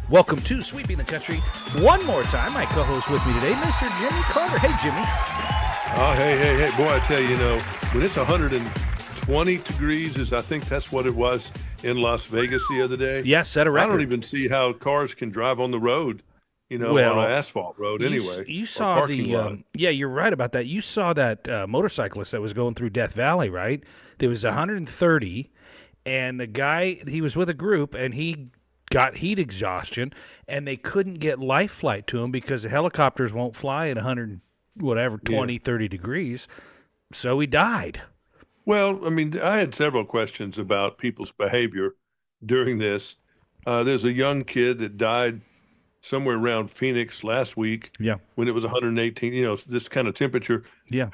Welcome to Sweeping the Country. One more time, my co-host with me today, Mr. Jimmy Carter. Hey, Jimmy. Oh, hey. Boy, I tell you, when it's 120 degrees, I think that's what it was in Las Vegas the other day. Yeah, set a record. I don't even see how cars can drive on the road, on an asphalt road anyway. You saw you're right about that. You saw that motorcyclist that was going through Death Valley, right? There was 130, and the guy, he was with a group, and he got heat exhaustion, and they couldn't get life flight to him because the helicopters won't fly at 30 degrees, so he died. Well, I had several questions about people's behavior during this. There's a young kid that died somewhere around Phoenix last week. Yeah. When it was 118, this kind of temperature. Yeah.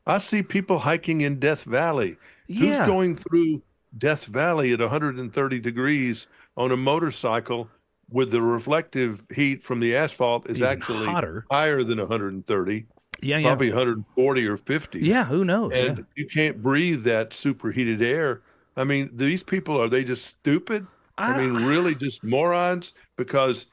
I see people hiking in Death Valley. Yeah. Who's going through Death Valley at 130 degrees on a motorcycle with the reflective heat from the asphalt is even actually hotter. Higher than 130. Yeah. Probably 140 or 50. Yeah, who knows? And you can't breathe that superheated air. These people, are they just stupid? Really just morons? Because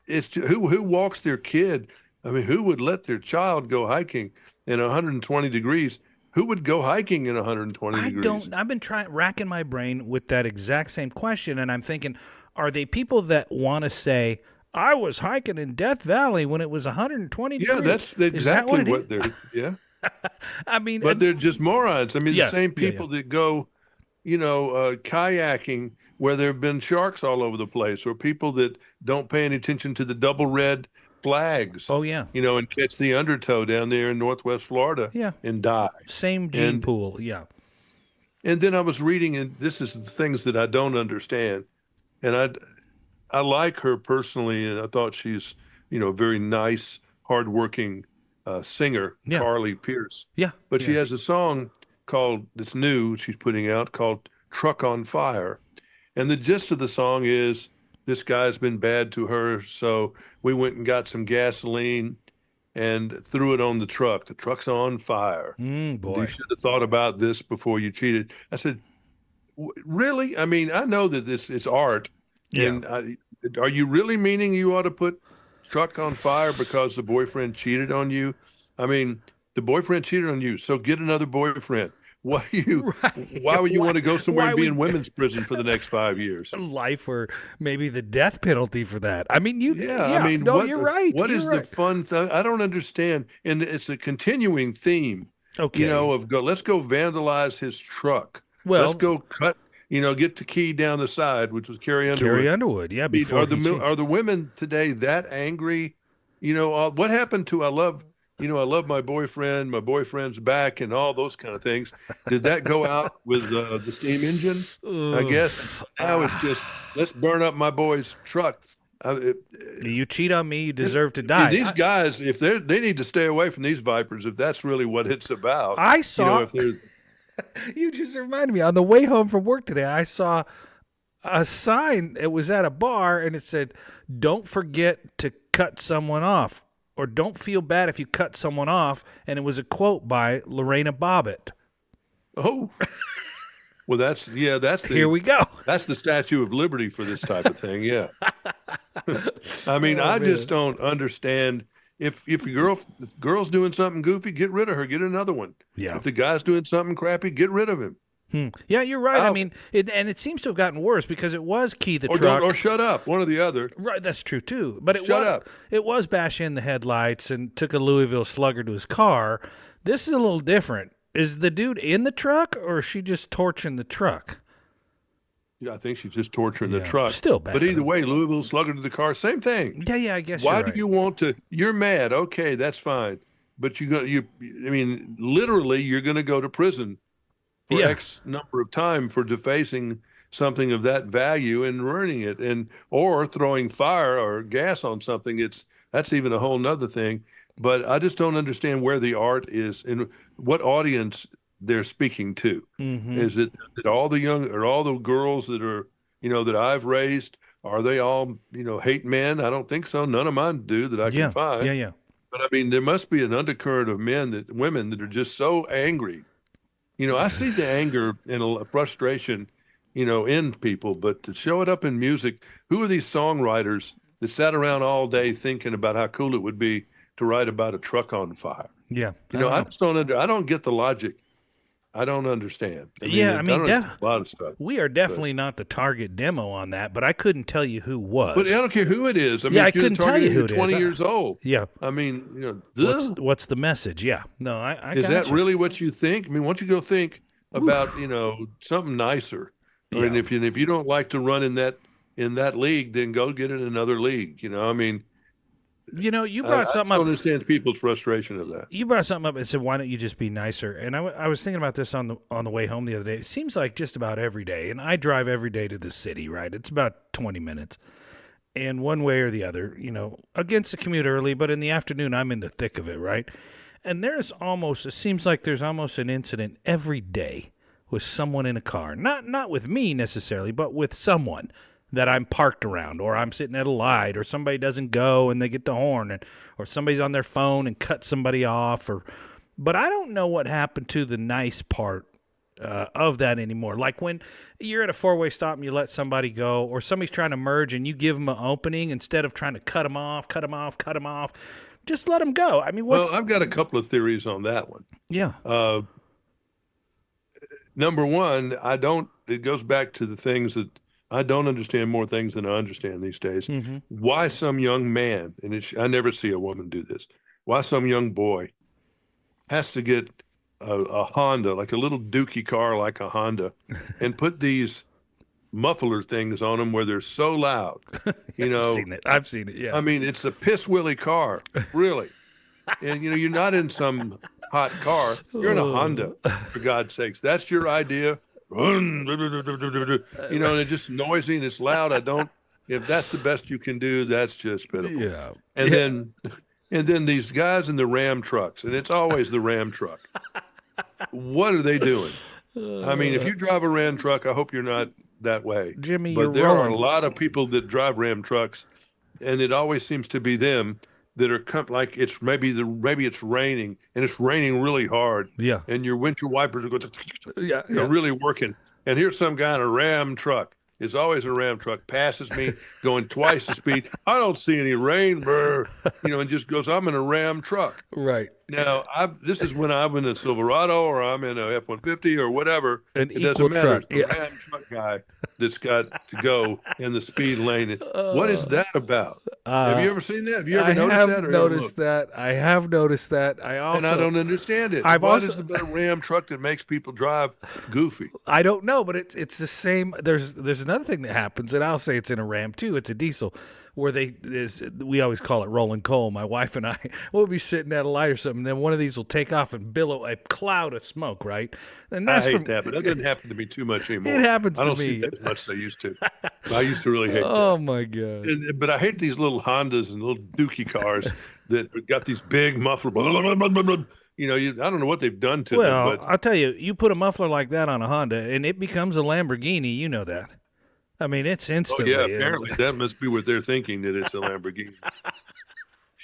it's who walks their kid? Who would let their child go hiking in 120 degrees? Who would go hiking in 120 degrees? I've been racking my brain with that exact same question, and I'm thinking, are they people that want to say, I was hiking in Death Valley when it was 120 degrees? Yeah, that's exactly what they're, yeah. But they're just morons. The same people that go, kayaking where there have been sharks all over the place, or people that don't pay any attention to the double red flags. Oh, yeah. And catch the undertow down there in Northwest Florida. Yeah. And die. Same gene pool, yeah. And then I was reading, and this is the things that I don't understand. And I like her personally, and I thought she's, a very nice, hardworking singer, Yeah. Carly Pierce. Yeah. But she has a song that's new, she's putting out, called Truck on Fire. And the gist of the song is, this guy's been bad to her, so we went and got some gasoline and threw it on the truck. The truck's on fire. Boy. You should have thought about this before you cheated. I said, really? I know that it's art. Yeah. And are you really meaning you ought to put truck on fire because the boyfriend cheated on you? The boyfriend cheated on you, so get another boyfriend. Why would you want to go somewhere and be in women's prison for the next 5 years? Life, or maybe the death penalty for that. You're right. What is the fun thing? I don't understand. And it's a continuing theme, okay. Let's go vandalize his truck. Well, let's go cut, get the key down the side, which was Carrie Underwood. Carrie Underwood, yeah. Are the women today that angry? What happened to I love my boyfriend's back, and all those kind of things. Did that go out with the steam engine? I guess. Now it's just, let's burn up my boy's truck. You cheat on me, you deserve to die. These guys, if they need to stay away from these vipers, if that's really what it's about. I saw, you just reminded me, on the way home from work today, I saw a sign. It was at a bar, and it said, don't forget to cut someone off. Or don't feel bad if you cut someone off, and it was a quote by Lorena Bobbitt. Oh, well, here we go. That's the Statue of Liberty for this type of thing. Yeah. I just don't understand. If the girl's doing something goofy, get rid of her. Get another one. Yeah. If the guy's doing something crappy, get rid of him. Yeah, you're right. It seems to have gotten worse because it was Key the truck. Or shut up, one or the other. Right, that's true too. But Shut up. It was bash in the headlights and took a Louisville Slugger to his car. This is a little different. Is the dude in the truck, or is she just torching the truck? Yeah, I think she's just torturing the truck. Still bad. But either way, Louisville Slugger to the car, same thing. Yeah, I guess. Why do you want to? You're mad. Okay, that's fine. But literally, you're going to go to prison for X number of time for defacing something of that value and ruining it, or throwing fire or gas on something. That's even a whole nother thing. But I just don't understand where the art is and what audience they're speaking to. Mm-hmm. Is it that all the girls that are, that I've raised, are they all, hate men? I don't think so. None of mine do that I can find. Yeah. But there must be an undercurrent of women that are just so angry. I see the anger and a frustration, in people, but to show it up in music. Who are these songwriters that sat around all day thinking about how cool it would be to write about a truck on fire? Yeah, You I know, don't I know. just I don't get the logic. I don't understand. Yeah, I I mean, don't understand a lot of stuff. we are But definitely not the target demo on that, but I couldn't tell you who but I was. don't care who it is. I mean, Yeah, I if you're the couldn't tell target you and who you're it is. 20 years old, Yeah, I mean, ugh. what's the message? Yeah, no, I Is that got you. really what you think? I mean, why don't you go think about, something nicer? I mean, Yeah, if you don't like to run in that league, then go get in another league. I mean, you I brought just something don't up. understand people's frustration of that. You brought something up and said, "Why don't you just be nicer?" And I was thinking about this on the way home the other day. It seems like just about every day, and I drive every day to the city. Right, it's about 20 minutes, and one way or the other, against the commute early, but in the afternoon, I'm in the thick of it. Right, and it seems like there's almost an incident every day with someone in a car, not with me necessarily, but with someone that I'm parked around, or I'm sitting at a light, or somebody doesn't go and they get the horn, or somebody's on their phone and cuts somebody off, but I don't know what happened to the nice part of that anymore. Like when you're at a four-way stop and you let somebody go, or somebody's trying to merge and you give them an opening instead of trying to cut them off, just let them go. I mean, Well, I've got a couple of theories on that one. yeah, Uh, Number one, it goes back to the things that I don't understand more things than I understand these days. mm-hmm. Why some young man, and I never see a woman do this, why some young boy has to get a Honda, like a little dookie car like a Honda, and put these muffler things on them where they're so loud. I've seen it. Yeah, I mean, it's a piss willy car, really. And you're not in some hot car. You're in a Honda, for God's sakes. That's your idea. And it's just noisy and it's loud. If that's the best you can do, that's just pitiful. yeah, And then these guys in the Ram trucks, and it's always the Ram truck. What are they doing? I mean, if you drive a Ram truck, I hope you're not that way. Jimmy, But you're there are rolling. a lot of people that drive Ram trucks, and it always seems to be them that are like maybe it's raining and it's raining really hard, Yeah, and your winter wipers are going yeah, really working. And here's some guy in a Ram truck. It's always a Ram truck, passes me going twice the speed. I don't see any rain, and just goes, I'm in a Ram truck. right. Now, this is when I'm in a Silverado or I'm in a F-150 or whatever. An It equal doesn't matter. truck. It's the Yeah. Ram truck guy that's got to go in the speed lane. What is that about? Have you ever seen that? Have you ever I noticed have that? Or noticed looked? that. I have noticed that. I And I also don't understand it. I've What also- is the better Ram truck that makes people drive goofy? I don't know, but it's the same. There's another thing that happens, and I'll say it's in a Ram too. It's a diesel, where we always call it rolling coal. My wife and I will be sitting at a light or something, and then one of these will take off and billow a cloud of smoke, right? And I that's hate from that, but that doesn't happen to me too much anymore. It happens I to don't see me. that as much as I used to. I used to really hate that. oh my god. But I hate these little Hondas and little Dookie cars that got these big muffler. I don't know what they've done to Well, them, but I'll tell you, you put a muffler like that on a Honda, and it becomes a Lamborghini. You know that. I mean, it's instantly. yeah, apparently that must be what they're thinking, that it's a Lamborghini.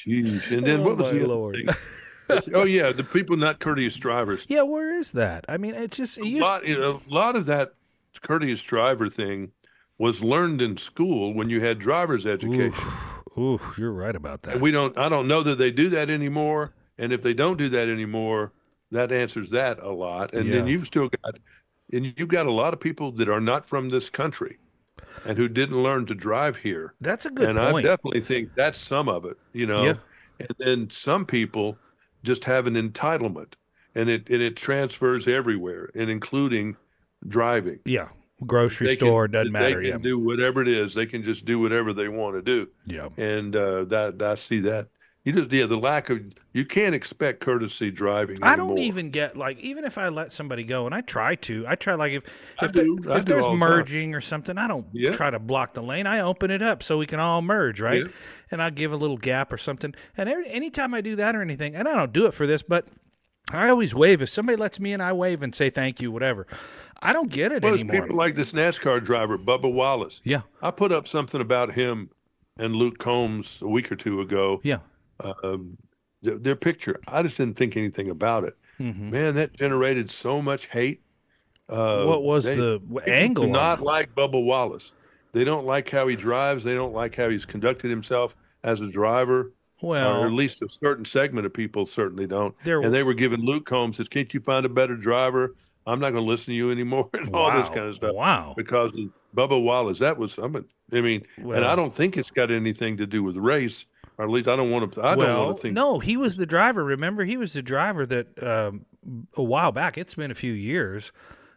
Sheesh. And then what was my the other Lord. thing? Oh yeah, the people not courteous drivers. Yeah, where is that? I mean, it's just A lot of that courteous driver thing was learned in school when you had driver's education. Ooh, you're right about that. And I don't know that they do that anymore. And if they don't do that anymore, that answers that a lot. And then Yeah. you've got a lot of people that are not from this country and who didn't learn to drive here. That's a good And point. I definitely think that's some of it, Yeah. And then some people just have an entitlement, and it transfers everywhere, and including driving. Yeah, grocery They store can, doesn't matter. They Yeah, can do whatever it is. They can just do whatever they want to do. yeah. And that I see that. The lack of, you can't expect courtesy driving I anymore. don't even get even if I let somebody go, and I try like if I if, do. I if do there's all the time. merging or something, I don't Yeah. try to block the lane. I open it up so we can all merge, right? Yeah. And I give a little gap or something. And anytime I do that or anything, and I don't do it for this, but I always wave. If somebody lets me in, I wave and say thank you, whatever. I don't get it Well, there's anymore. people like this NASCAR driver, Bubba Wallace. Yeah, I put up something about him and Luke Combs a week or two ago. yeah. Their picture, I just didn't think anything about it. Mm-hmm. Man, that generated so much hate. What was They the people do angle on not that? like Bubba Wallace. They don't like how he drives. They don't like how he's conducted himself as a driver, or at Well, least a certain segment of people certainly don't. there. And they were giving Luke Combs says, "Can't you find a better driver? I'm not going to listen to you anymore," and all this Wow, kind of stuff wow. because of Bubba Wallace. That was, I mean, and I Well, don't think it's got anything to do with race, or at least I don't want to. I don't want to think. no, he was the driver. Remember, he was the driver that a while back. It's been a few years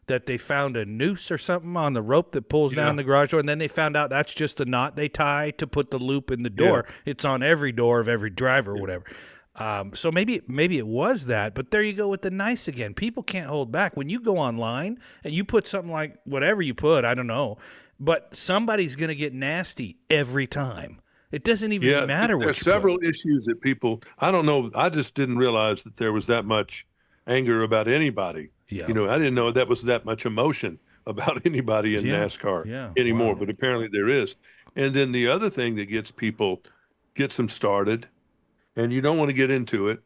that they found a noose or something on the rope that pulls Yeah, down the garage door, and then they found out that's just the knot they tie to put the loop in the yeah, door. It's on every door of every driver or yeah. whatever. So maybe it was that, but there you go with the nice again. People can't hold back when you go online and you put something like whatever you put. I don't know, but somebody's going to get nasty every time. It doesn't even Yeah, matter there's what you put. several issues that people, I don't know, I just didn't realize that there was that much anger about anybody. Yeah, You know, I didn't know that was that much emotion about anybody in yeah, NASCAR yeah. anymore, Wow. but apparently there is. And then the other thing that gets them started, and you don't want to get into it,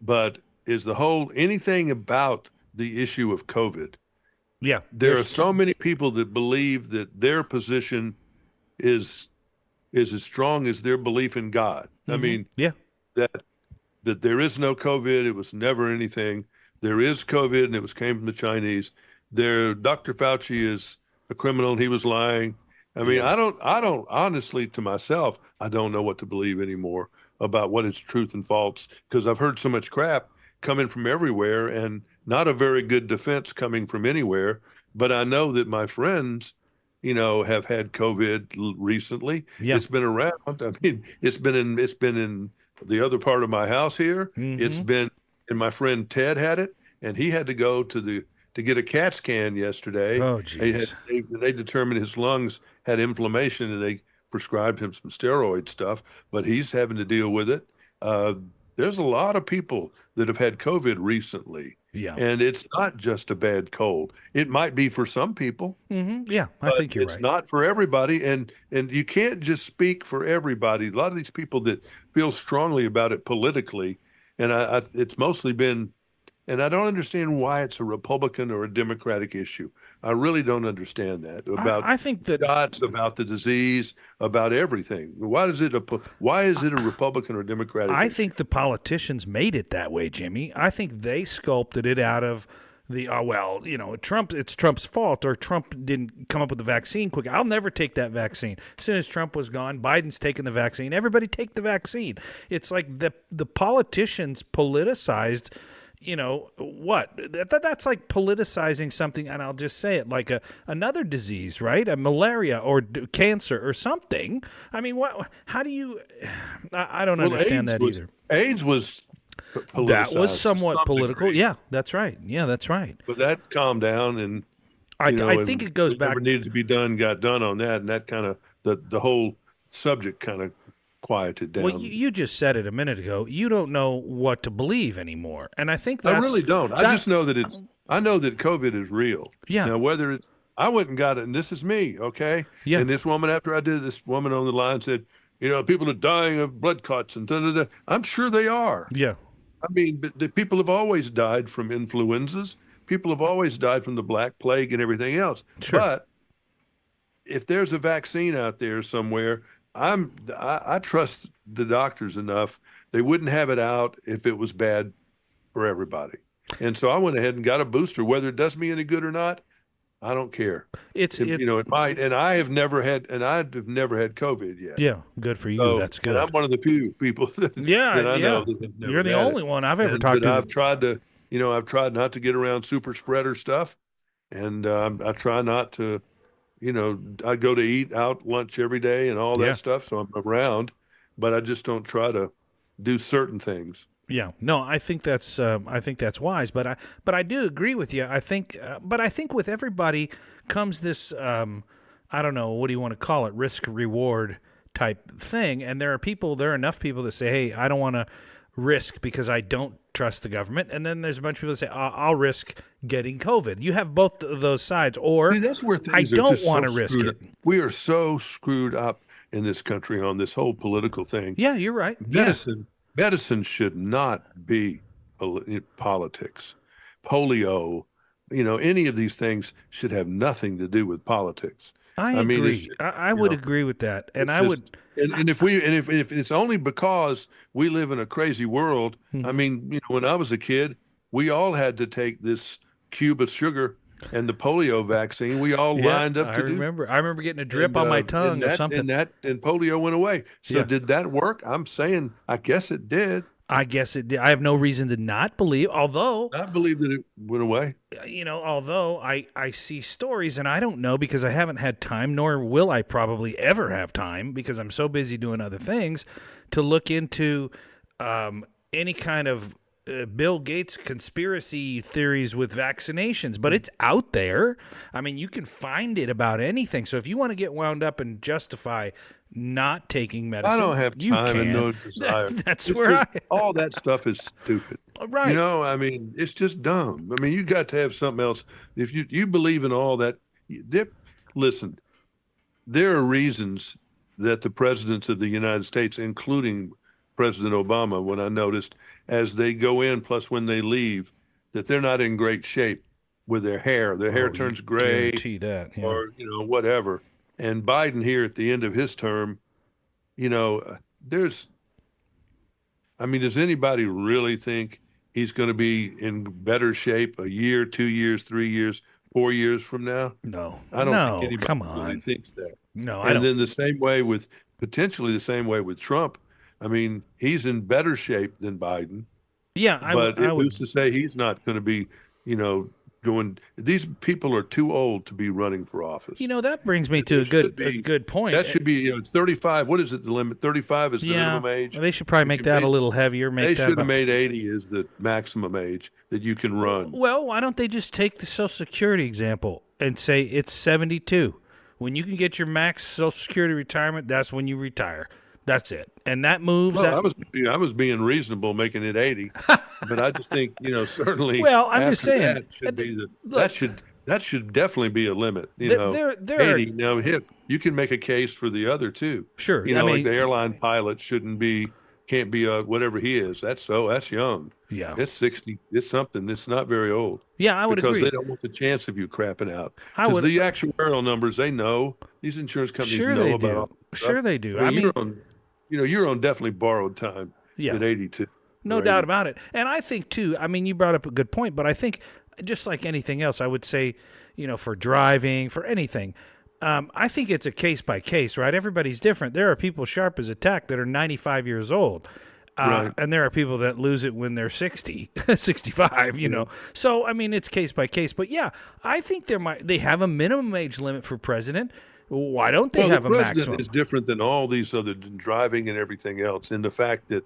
but is the whole anything about the issue of COVID. Yeah, There are so many people that believe that their position is as strong as their belief in God. I mean, yeah, that there is no COVID. It was never anything. There is COVID, and it was came from the Chinese. There, Dr. Fauci is a criminal, and he was lying. I mean, yeah. I don't honestly, to myself, I don't know what to believe anymore about what is truth and false because I've heard so much crap coming from everywhere, and not a very good defense coming from anywhere. But I know that my friends, have had COVID recently. Yeah. It's been around. I mean, it's been in the other part of my house here. It's Mm-hmm. been, and my friend Ted had it, and he had to go to get a CAT scan yesterday. Oh, geez. They determined his lungs had inflammation, and they prescribed him some steroid stuff. But he's having to deal with it. Uh, there's a lot of people that have had COVID recently, Yeah. and it's not just a bad cold. It might be for some people, Mm-hmm. Yeah, I but think you're it's right. not for everybody. And you can't just speak for everybody. A lot of these people that feel strongly about it politically, and it's mostly been, and I don't understand why it's a Republican or a Democratic issue. I really don't understand that about I think that shots, about the disease, about everything. Why is it a Republican or Democratic I issue? think the politicians made it that way, Jimmy. I think they sculpted it out of the Trump. It's Trump's fault, or Trump didn't come up with the vaccine quick. I'll never take that vaccine. As soon as Trump was gone, Biden's taking the vaccine. Everybody take the vaccine. It's like the politicians politicized. What that's like politicizing something, and I'll just say it like another disease, right? A malaria or cancer or something. I mean, what? How do you? I don't Well, understand that either. AIDS was That was politicized to somewhat some political. degree, Yeah, that's right. Yeah, that's right. but that calmed down, and I think and it goes back. whatever needed to be done got done on that, and that kind of the whole subject kind of quieted down. Well, you just said it a minute ago. You don't know what to believe anymore, and I think I that's really don't. I that. just know that I know that COVID is real. Yeah, Now, whether it's, I went and got it, and this is me, okay? yeah, And this woman, after I did, this woman on the line said, people are dying of blood clots and da da da. I'm sure they are. yeah. I mean, but the people have always died from influenzas. People have always died from the Black Plague and everything else. Sure. But if there's a vaccine out there somewhere, I trust the doctors enough. They wouldn't have it out if it was bad for everybody. And so I went ahead and got a booster. Whether it does me any good or not, I don't care. It's it. It might. And I've never had COVID yet. Yeah, good for you. So, That's and I'm good. one of the few people that, Yeah, that I yeah. know that have never You're the had only it. one I've ever And talked but to. I've tried to, I've tried not to get around super spreader stuff, and I try not to, I go to eat out lunch every day and all that Yeah. stuff, so I'm around, but I just don't try to do certain things. Yeah, no, I think that's wise, but I do agree with you. I think, but I think with everybody comes this I don't know, what do you want to call it, risk reward type thing, and there are enough people that say, hey, I don't want to risk because I don't trust the government, and then there's a bunch of people that say, I'll risk getting COVID. You have both of those sides, or See, that's where I things are don't just want so to risk screwed it. up. We are so screwed up in this country on this whole political thing. Yeah, you're right. Yeah, Medicine should not be politics. Polio, any of these things should have nothing to do with politics. I I mean, it's agree. just, I you would know, agree with that, and it's I would. just, and if it's only because we live in a crazy world. I Mhm. mean, when I was a kid, we all had to take this cube of sugar and the polio vaccine. We all Yeah, lined up I to do, remember. I remember getting a drip and on my uh, and tongue of that something. and that and polio went away. So Yeah, did that work? I'm saying, I guess it did. I guess it did. I have no reason to not believe, although I believe that it went away. although I see stories, and I don't know because I haven't had time, nor will I probably ever have time because I'm so busy doing other things to look into any kind of Bill Gates conspiracy theories with vaccinations, but it's out there. I mean, you can find it about anything. So if you want to get wound up and justify not taking I medicine, don't have you time and can. no desire. That's It's where just all that stuff is stupid. right. I mean, it's just dumb. I mean, you got to have something else. If you believe in all that, listen, there are reasons that the presidents of the United States, including President Obama, when I noticed as they go in, plus when they leave, that they're not in great shape with their hair. Their hair Oh, you turns gray guarantee that. Yeah. or, whatever. And Biden here at the end of his term, there's, I mean, does anybody really think he's going to be in better shape a year, 2 years, 3 years, 4 years from now? No. I don't think No. anybody Come really on. thinks that. No, I And don't. then potentially the same way with Trump. I mean, he's in better shape than Biden, Yeah, but I who's would. to say he's not going to be, you know, going? These people are too old to be running for office. That brings me to It should a be good point. that should be, it's 35. What is it? The limit? 35 is the Yeah, minimum age. they should probably If make you that a made, little heavier. they Make that should have about. made 80 is the maximum age that you can run. Well, why don't they just take the Social Security example and say it's 72? When you can get your max Social Security retirement, that's when you retire. That's it, and that moves. Well, That, I was being reasonable, making it 80, but I just think certainly well, I'm after just saying. that should be Look, that should definitely be a limit. there are 80. Now, you can make a case for the other two. sure. I Like mean, the airline pilot can't be whatever he is. That's young. yeah, It's 60. It's something. It's not very old yeah, I would because agree. they don't want the chance of you crapping out. I Because would. the actuarial numbers, they know. These insurance companies Sure, know they about do. all this stuff. Sure, they do. I I mean, mean, you're on definitely borrowed time yeah. at 82. No or doubt 80. about it. And I think too, I mean, you brought up a good point, but I think just like anything else, I would say, for driving, for anything, I think it's a case by case, right? Everybody's different. There are people sharp as a tack that are 95 years old. Right. And there are people that lose it when they're 60, 65, So, I mean, it's case by case. But yeah, I think they have a minimum age limit for president. Why don't they Well, have the a president maximum? is different than all these other driving and everything else in the fact that,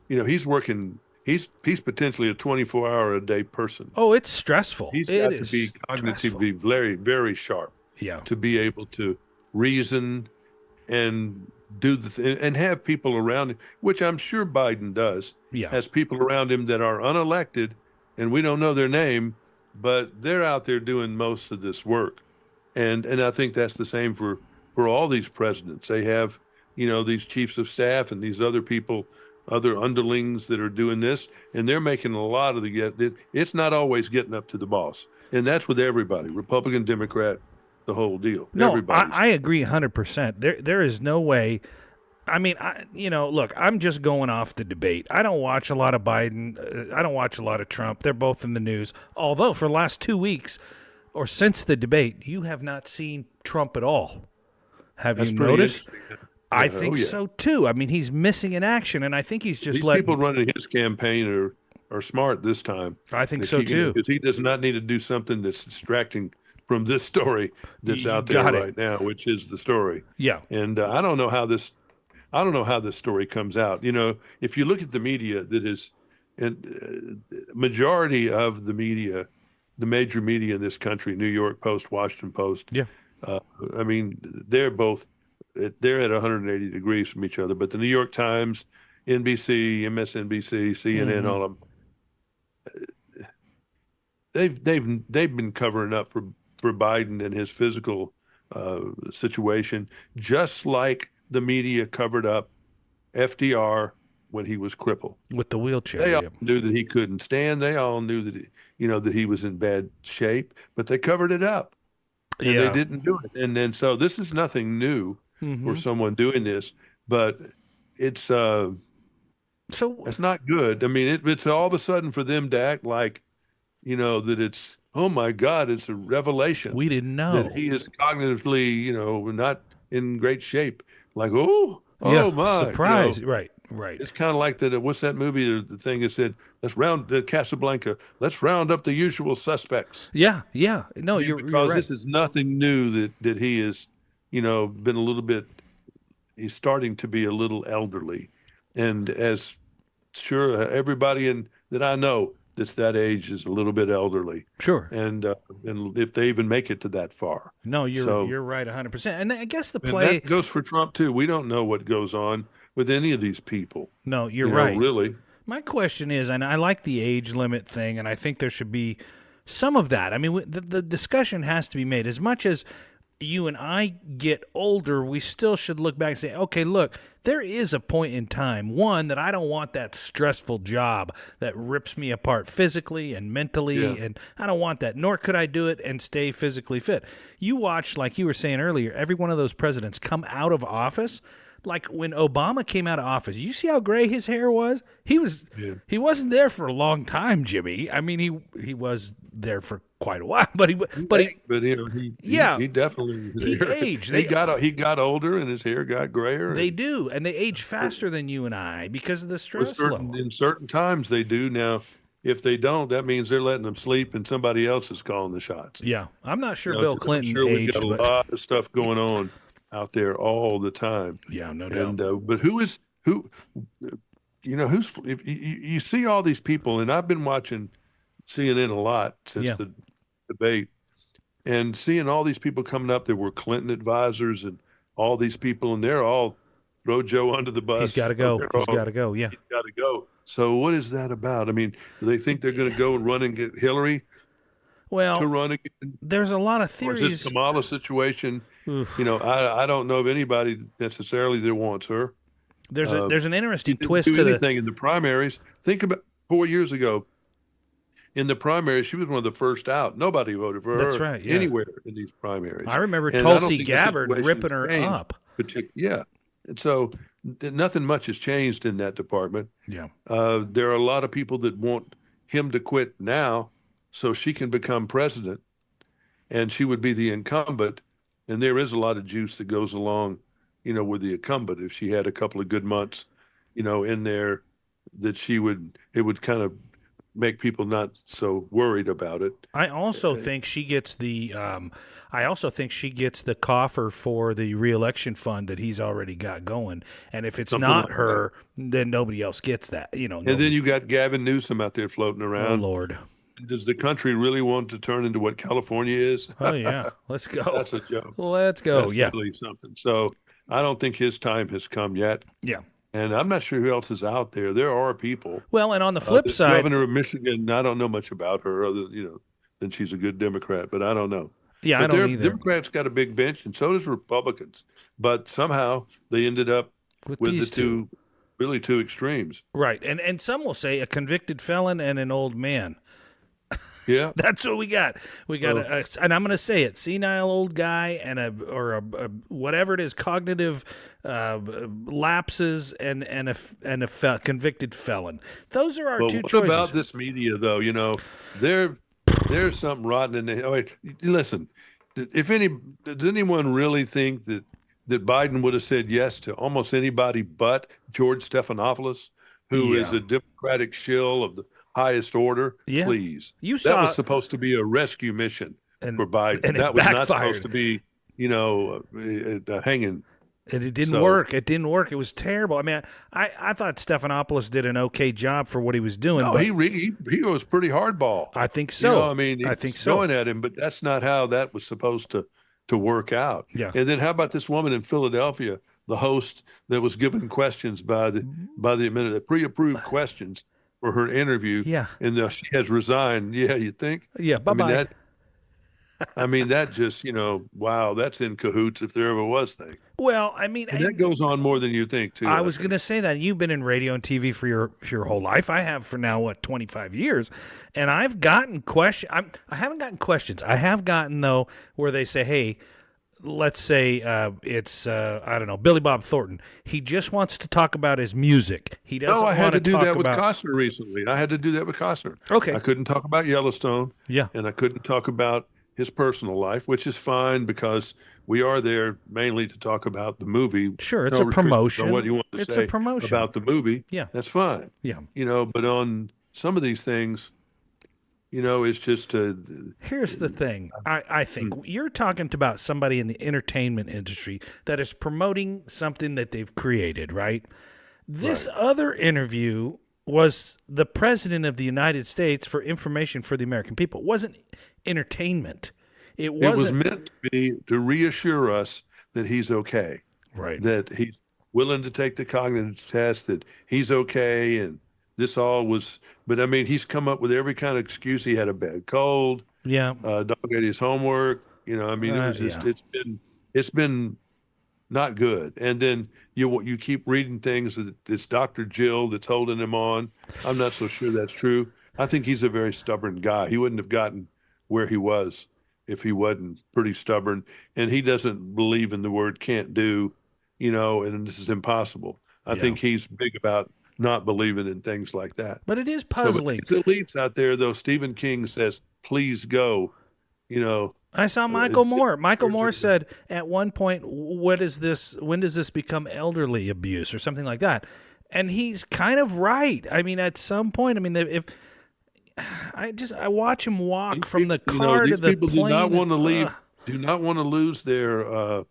he's working. He's potentially a 24-hour a day person. Oh, it's stressful. He's It got to is be stressful. cognitively very, very sharp Yeah. to be able to reason and do and have people around him, which I'm sure Biden does. Yeah. Has people around him that are unelected, and we don't know their name, but they're out there doing most of this work. And I think that's the same for all these presidents. They have, these chiefs of staff and these other people, other underlings that are doing this, and they're making a lot of it's not always getting up to the boss. And that's with everybody, Republican, Democrat, the whole deal. No, Everybody's. I agree 100%. There is no way. I mean, look, I'm just going off the debate. I don't watch a lot of Biden. I don't watch a lot of Trump. They're both in the news. Although for the last 2 weeks or since the debate, you have not seen Trump at all. Have That's you pretty noticed? interesting. I Oh, think yeah. so too. I mean, he's missing in action, and I think he's just These letting. people running his campaign are smart this time. I think so too. Because he does not need to do something that's distracting from this story that's You out there got it. right now, which is the story. Yeah. And I don't know how this story comes out. If you look at the media, that is, and majority of the media, the major media in this country, New York Post, Washington Post. Yeah. I mean, they're at 180 degrees from each other. But the New York Times, NBC, MSNBC, CNN, all of them, they've been covering up for Biden and his physical situation, just like the media covered up FDR when he was crippled. With the wheelchair. They all Yeah. knew that he couldn't stand. They all knew that that he was in bad shape, but they covered it up and they Yeah. didn't do it. And then so this is nothing new for someone doing this, but it's So it's not good. I mean, it's all of a sudden for them to act like, that it's, oh my God, it's a revelation we didn't know. that he is cognitively, not in great shape. Like, oh Yeah. my, Surprise. Right. Right. it's kind of like that. What's that movie? The thing that said, "Let's round the Casablanca. Let's round up the usual suspects." Yeah. Yeah. No, you're Because right. this is nothing new that he is, been a little bit. He's starting to be a little elderly, and as sure everybody that I know that's that age is a little bit elderly, Sure. and if they even make it to that far. No, you're So- you're right 100%. And I guess the And play that goes for Trump too. We don't know what goes on with any of these people. No, you're you know, right. Really. My question is, and I like the age limit thing, and I think there should be some of that. I mean, the discussion has to be made. As much as you and I get older, we still should look back and say, okay, look, there is a point in time, one, that I don't want that stressful job that rips me apart physically and mentally, Yeah. and I don't want that, nor could I do it and stay physically fit. You watch, like you were saying earlier, every one of those presidents come out of office. Like when Obama came out of office, you see how gray his hair was? He wasn't there for a long time, Jimmy. I mean, he was there for quite a while, but he Yeah. he definitely He aged. He got older and his hair got grayer. they do, and they age faster than you and I because of the stress level. In certain times they do. Now, if they don't, that means they're letting them sleep and somebody else is calling the shots. Yeah, I'm not sure You know, Bill 'cause I'm Clinton sure we've aged, got a but lot of stuff going on out there all the time. yeah, no doubt. And but who's if you see all these people, and I've been watching CNN a lot since Yeah. the debate, and seeing all these people coming up that were Clinton advisors and all these people, and they're all throw Joe under the bus. He's got to go. They're He's all, got to go. Yeah. He's got to go. So what is that about? I mean, do they think they're going to go and run and get Hillary to Well, run again? there's a lot of Or is theories. this Kamala situation? Oof. I don't know of anybody necessarily that wants her. There's an interesting Didn't twist do to the. anything in the primaries. Think about 4 years ago. In the primaries, she was one of the first out. Nobody voted for her. That's right, yeah. Anywhere in these primaries. I remember And I don't Tulsi think the Gabbard situation ripping her changed. up. Yeah. And so nothing much has changed in that department. Yeah. There are a lot of people that want him to quit now so she can become president and she would be the incumbent. And there is a lot of juice that goes along, with the incumbent. If she had a couple of good months, in there, that it would kind of make people not so worried about it. I also think she gets the. I also think she gets the coffer for the reelection fund that he's already got going. And if it's Something not like her, then nobody else gets that. And then you got Gavin Newsom out there floating Oh around. Lord. Does the country really want to turn into what California is? Oh yeah. Let's go. That's a joke. Let's go. That's Yeah. really something. So I don't think his time has come yet. Yeah. And I'm not sure who else is out there. There are people. Well, and on the flip The side, governor of Michigan, I don't know much about her other than she's a good Democrat, but I don't know. yeah, But I don't either. Democrats got a big bench, and so does Republicans. But somehow they ended up With with the these two. really two extremes. Right. And some will say a convicted felon and an old man. Yeah. That's what we got. We got and I'm going to say it, senile old guy and a whatever it is, cognitive lapses and a convicted felon. Those are our But two what choices. about this media, though? There's something rotten in the. Oh, wait, listen, does anyone really think that Biden would have said yes to almost anybody but George Stephanopoulos, who is Yeah. a Democratic shill of the highest order? Yeah. Please, You that saw- was supposed to be a rescue mission And- for Biden. and it That was not backfired. supposed to be, a hanging. And it didn't So- work. It didn't work. It was terrible. I mean, I thought Stephanopoulos did an okay job for what he was doing. No, but he was pretty hardball. I think so. I mean, I he's think so. going at him, but that's not how that was supposed to work out. Yeah. And then how about this woman in Philadelphia, the host that was given questions by the the pre-approved questions for her interview. Yeah. And she has resigned. Yeah, you think? Yeah, I mean, bye-bye. I mean, that just, wow, that's in cahoots if there ever was thing. Well, I mean, And that goes on more than you think, too. I I was going think. to say that you've been in radio and TV for your whole life. I have for now 25 years, and I've gotten I haven't gotten questions. I have gotten though where they say, "Hey, let's say it's I don't know, Billy Bob Thornton. He just wants to talk about his music. He doesn't No, I had want to do talk that with about." Costner recently. I had to do that with Costner. Okay. I couldn't talk about Yellowstone, Yeah. and I couldn't talk about his personal life, which is fine because we are there mainly to talk about the movie. Sure, it's No a restrictions promotion. on what you want to It's say a promotion about the movie. Yeah. That's fine. Yeah. But on some of these things, it's just Here's the thing. I think you're talking about somebody in the entertainment industry that is promoting something that they've created, right? This other interview was the president of the United States for information for the American people. It wasn't entertainment. It was wasn't meant to be to reassure us that he's okay, right. that he's willing to take the cognitive test, that he's okay, and this all was. But I mean, he's come up with every kind of excuse. He had a bad cold. Yeah. Dog ate his homework. I mean, it was just it's been not good. And then you keep reading things that it's Dr. Jill that's holding him on. I'm not so sure that's true. I think he's a very stubborn guy. He wouldn't have gotten where he was if he wasn't pretty stubborn. And he doesn't believe in the word can't do, and this is impossible. I think he's big about not believing in things like that. But it is puzzling. So, elites out there, though, Stephen King says, please go, I saw Michael Moore. Michael Moore said at one point, when does this become elderly abuse or something like that? And he's kind of right. I mean, at some point, if I watch him walk from the car to the plane. These people do not want to leave. Do not want to lose their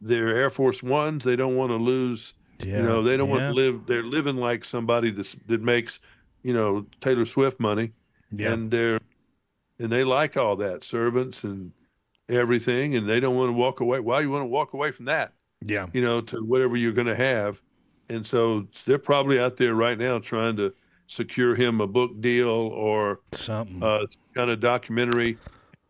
Air Force Ones. They don't want to lose. They don't want to live. They're living like somebody that makes, Taylor Swift money, and they like all that servants and everything, and they don't want to walk away. Why you want to walk away from that? Yeah, to whatever you're going to have, and so they're probably out there right now trying to secure him a book deal or something kind of documentary,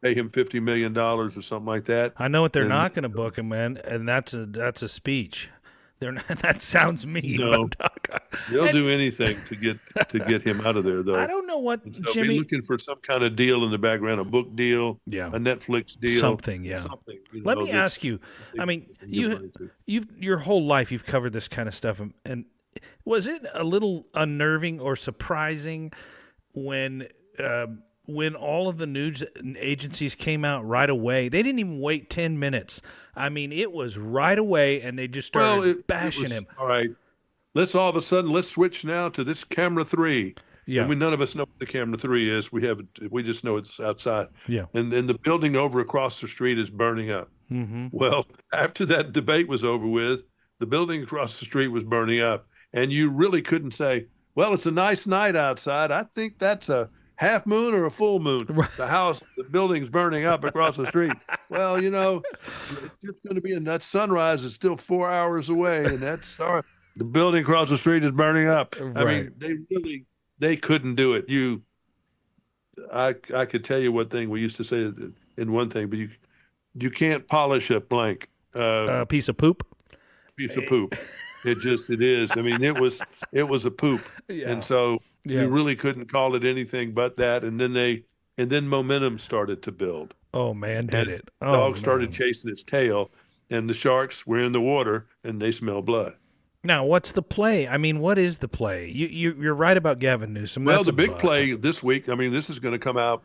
pay him $50 million or something like that. I know what they're not going to book him in, and that's a speech. They're not, that sounds mean. They'll do anything to get him out of there, though. I don't know what so Jimmy. Be looking for some kind of deal in the background, a book deal, a Netflix deal, something. Let me ask you. I mean, you've your whole life you've covered this kind of stuff, and was it a little unnerving or surprising when all of the news agencies came out right away? They didn't even wait 10 minutes. I mean, it was right away, and they just started bashing him. All right, let's switch now to this camera 3. Yeah, and none of us know what the camera 3 is. We just know it's outside. Yeah, and then the building over across the street is burning up. Mm-hmm. Well, after that debate was over with, the building across the street was burning up, and you really couldn't say, well, it's a nice night outside. I think that's a half moon or a full moon. The building's burning up across the street. Well, it's just going to be that sunrise is still 4 hours away, and the building across the street is burning up. Right. I mean, they couldn't do it. I could tell you what thing we used to say in one thing, but you can't polish a blank. A piece of poop. Piece of poop. It is. I mean, it was a poop, and so you really couldn't call it anything but that. And then momentum started to build. Oh man, did it? The dog started chasing its tail, and the sharks were in the water, and they smell blood. Now, what's the play? I mean, what is the play? You're right about Gavin Newsom. Well, the big play this week. I mean, this is going to come out.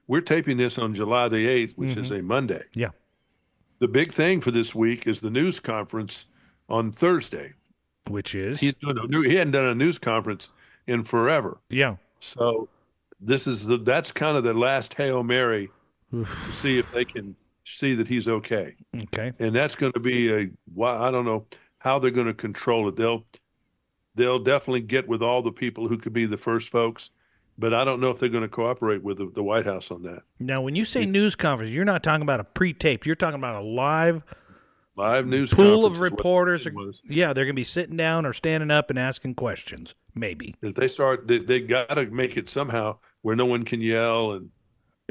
We're taping this on July the 8th, which is a Monday. Yeah. The big thing for this week is the news conference on Thursday, which is he hadn't done a news conference in forever. Yeah. So that's kind of the last Hail Mary to see if they can see that he's okay. Okay. And that's going to be I don't know how they're going to control it. They'll definitely get with all the people who could be the first folks, but I don't know if they're going to cooperate with the White House on that. Now, when you say news conference, you're not talking about a pre-taped. You're talking about a live news pool of reporters. They're going to be sitting down or standing up and asking questions. Maybe if they start, they got to make it somehow where no one can yell and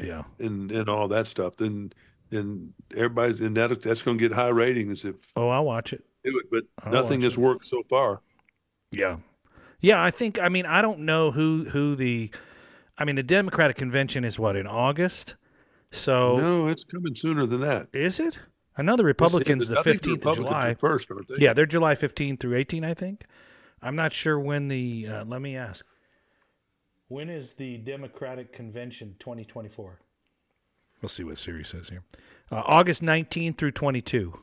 Yeah. and all that stuff, then everybody's and that's going to get high ratings if Oh, I'll watch it. do it. But I'll nothing watch has it. worked so far. Yeah. Yeah, I mean, I don't know who the I mean, the Democratic convention is what, in August? So, No, it's coming sooner than that. is it? I know the It's, Republicans the I think the 15th of Republicans are July. first, aren't they? Yeah, they're July 15th through 18, I think. I'm not sure when the let me ask. When is the Democratic convention 2024? We'll see what Siri says here. August 19th through 22.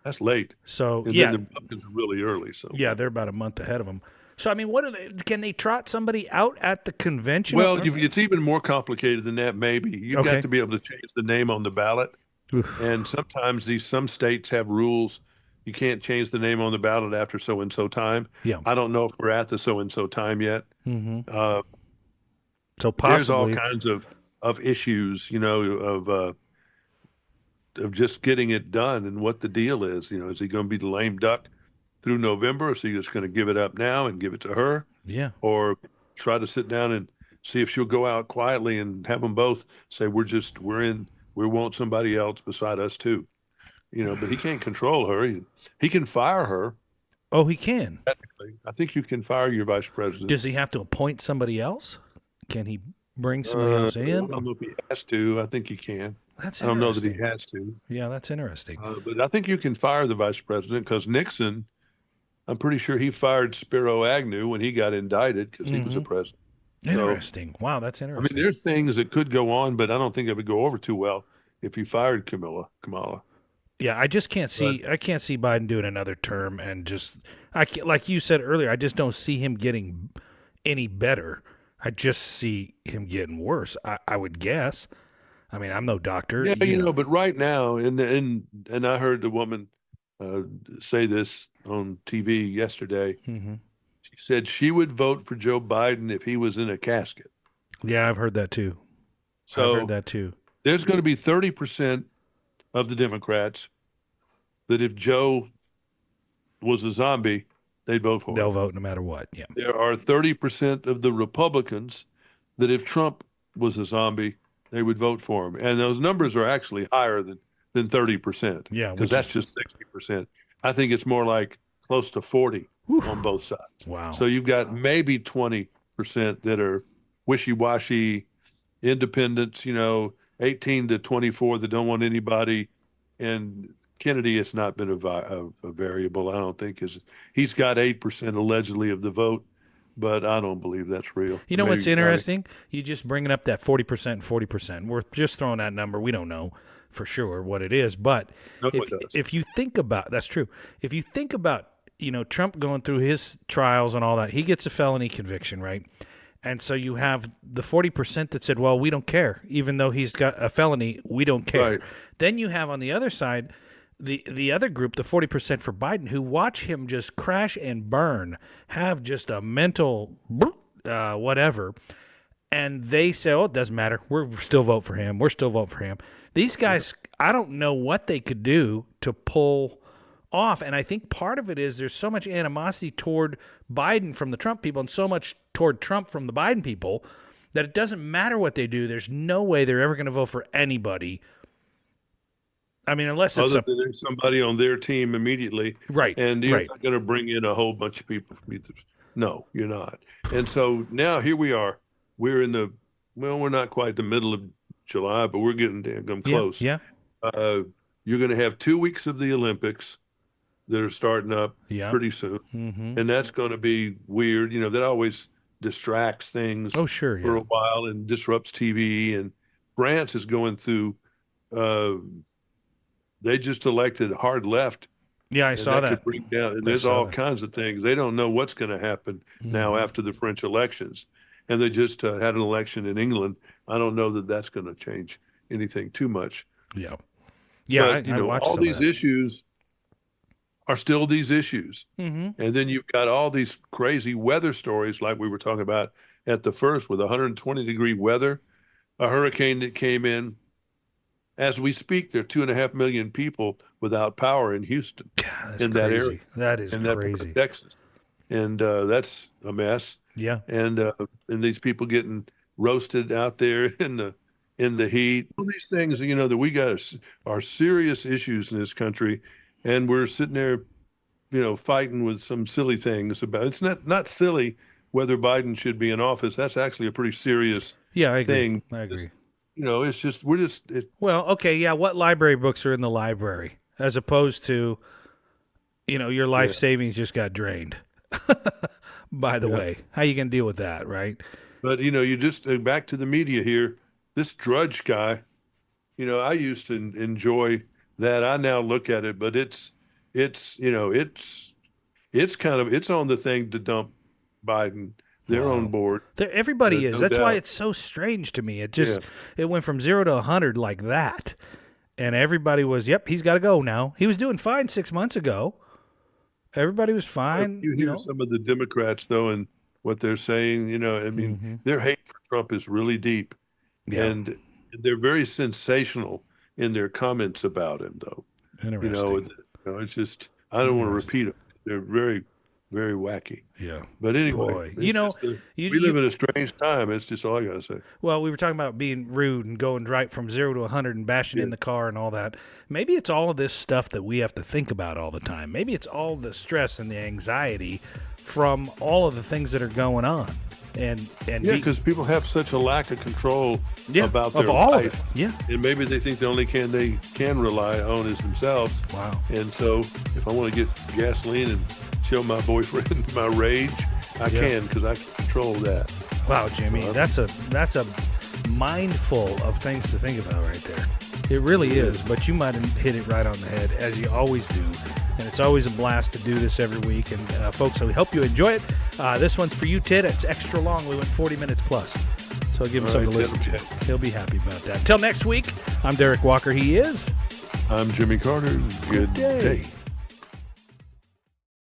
That's late. So, And yeah. then the Republicans are really early. So Yeah, they're about a month ahead of them. So, I mean, what are they, can they trot somebody out at the convention? well, it's even more complicated than that. Maybe you've Okay. got to be able to change the name on the ballot, Oof. and sometimes some states have rules. You can't change the name on the ballot after so and so time. Yeah. I don't know if we're at the so and so time yet. Mm-hmm. Uh, So there's all possibly, kinds of issues, of just getting it done and what the deal is. Is he going to be the lame duck through November, or is he just going to give it up now and give it to her, yeah. or try to sit down and see if she'll go out quietly and have them both say we want somebody else beside us too. But he can't control her. He can fire her. Oh, he can. Technically, I think you can fire your vice president. Does he have to appoint somebody else? Can he bring somebody else I in? don't know if he has to. I think he can. That's I don't know that he interesting. has to. Yeah, that's interesting. But I think you can fire the vice president because Nixon, I'm pretty sure he fired Spiro Agnew when he got indicted because he was a president. Interesting. Wow, that's I mean, interesting. there's things that could go on, but I don't think it would go over too well if you fired Kamala. Yeah, I just can't see. I can't see Biden doing another term, and just I can't, like you said earlier, I just don't see him getting any better. I just see him getting worse. I would guess. I mean, I'm no doctor. Yeah, but right now, and I heard the woman say this on TV yesterday. Mm-hmm. She said she would vote for Joe Biden if he was in a casket. Yeah, I've heard that too. So I've heard that too. there's going to be 30% of the Democrats that if Joe was a zombie, they'd vote for They'll him. vote no matter what. Yeah. There are 30% of the Republicans that if Trump was a zombie, they would vote for him. And those numbers are actually higher than 30%. Yeah, Because that's just 60%. I think it's more like close to 40 on both sides. Wow. So you've got maybe 20% that are wishy-washy independents, 18 to 24 that don't want anybody. And Kennedy has not been a variable, I don't think. He's got 8% allegedly of the vote, but I don't believe that's real. You know Maybe what's interesting? You just bringing up that 40% and 40%. We're just throwing that number. We don't know for sure what it is, but No, it does. if you think about, that's true. If you think about, Trump going through his trials and all that, he gets a felony conviction, right? And so you have the 40% that said, well, we don't care. Even though he's got a felony, we don't care. Right. Then you have on the other side the other group, the 40% for Biden, who watch him just crash and burn, have just a mental whatever. And they say, oh, it doesn't matter. We're still vote for him. We're still vote for him. These guys, I don't know what they could do to pull off. And I think part of it is there's so much animosity toward Biden from the Trump people and so much toward Trump from the Biden people that it doesn't matter what they do. There's no way they're ever going to vote for anybody. I mean, unless it's Other than there's somebody on their team immediately. right. And you're right. not going to bring in a whole bunch of people from either. No, you're not. And so now here we are. We're we're not quite the middle of July, but we're getting damn close. Yeah. You're going to have 2 weeks of the Olympics that are starting up Yeah. pretty soon. Mm-hmm. And that's going to be weird. That always distracts things Oh, sure. for Yeah. a while and disrupts TV. And France is going through, they just elected hard left. Yeah, I And saw that. could bring down, and there's saw all that. kinds of things. They don't know what's going to happen now Mhm. after the French elections. And they just had an election in England. I don't know that that's going to change anything too much. Yeah. Yeah, But, I watched all some of these that. issues are still these issues. Mm-hmm. And then you've got all these crazy weather stories like we were talking about at the first with 120-degree weather, a hurricane that came in. As we speak, there are 2.5 million people without power in Houston, That's in crazy. that area, That is in that part crazy. of Texas. And that's a mess. Yeah. And these people getting roasted out there in the heat. All these things, that we got are serious issues in this country, and we're sitting there, fighting with some silly things about. It's not silly whether Biden should be in office. That's actually a pretty serious Yeah, I agree. thing. I agree. It's just Well, okay, yeah. What library books are in the library, as opposed to, your life savings just got drained. By the way, how you gonna deal with that, right? But you just back to the media here. This Drudge guy, I used to enjoy that. I now look at it, but it's on the thing to dump Biden. They're on board. Everybody is. No That's doubt. why it's so strange to me. It went from 0 to 100 like that, and everybody was, yep, he's got to go now. He was doing fine 6 months ago. Everybody was fine. You hear some of the Democrats though, and what they're saying. I mean, their hate for Trump is really deep, and they're very sensational in their comments about him, though. Interesting. It's just I don't want to repeat it. They're very, very wacky. Yeah. But anyway, Boy. we live in a strange time. It's just all I gotta say. Well, we were talking about being rude and going right from 0 to 100 and bashing in the car and all that. Maybe it's all of this stuff that we have to think about all the time. Maybe it's all the stress and the anxiety from all of the things that are going on. And because people have such a lack of control about their all life. of it. Yeah. And maybe they think the only they can rely on is themselves. Wow. And so if I want to get gasoline and show my boyfriend my rage, I can, because I can control that. Wow, Jimmy, that's a mindful of things to think about right there. It really is, but you might have hit it right on the head, as you always do. And it's always a blast to do this every week. And folks, we hope you enjoy it. This one's for you, Ted. It's extra long. We went 40 minutes plus. So give him something to listen to. He'll be happy about that. Till next week, I'm Derek Walker. He is. I'm Jimmy Carter. Good day.